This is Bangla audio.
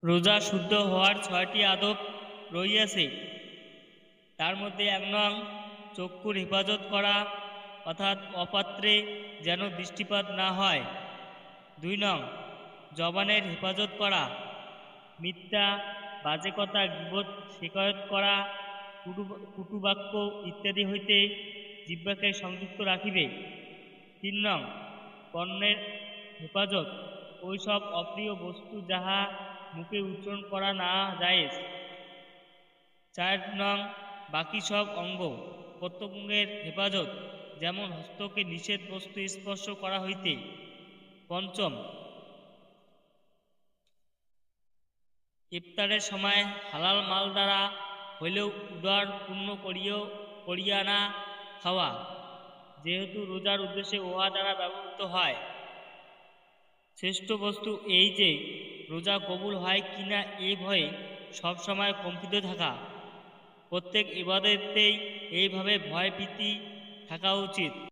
রোজা শুদ্ধ হওয়ার ৬টি আদব রহিয়াছে। তার মধ্যে ১ নং চক্ষুর হেফাজত করা, অর্থাৎ অপাত্রে যেন দৃষ্টিপাত না হয়। ২ নং জবানের হেফাজত করা, মিথ্যা, বাজে কথা, গীবত, শিকায়ত করা, কুটুবাক্য ইত্যাদি হইতে জিহ্বাকে সংযুক্ত রাখিবে। ৩ নং কর্ণের হেফাজত, ওইসব অপ্রিয় বস্তু যাহা মুখে উচ্চারণ করা না জায়েজ। ৪ নং বাকি সব অঙ্গ প্রত্যঙ্গের হেফাজত, যেমন হস্তকে নিষেধ বস্তু স্পর্শ করা হইতে। ৫ম ইফতারের সময় হালাল মাল দ্বারা হইলেও উদর পূর্ণ করিয়া না খাওয়া, যেহেতু রোজার উদ্দেশ্যে উহা দ্বারা ব্যবহৃত হয়। শ্রেষ্ঠ বস্তু এই যে রোজা কবুল হয় কিনা এ ভয়ে সবসময় কম্পিত থাকা। প্রত্যেক ইবাদতেই এইভাবে ভয় ভীতি থাকা উচিত।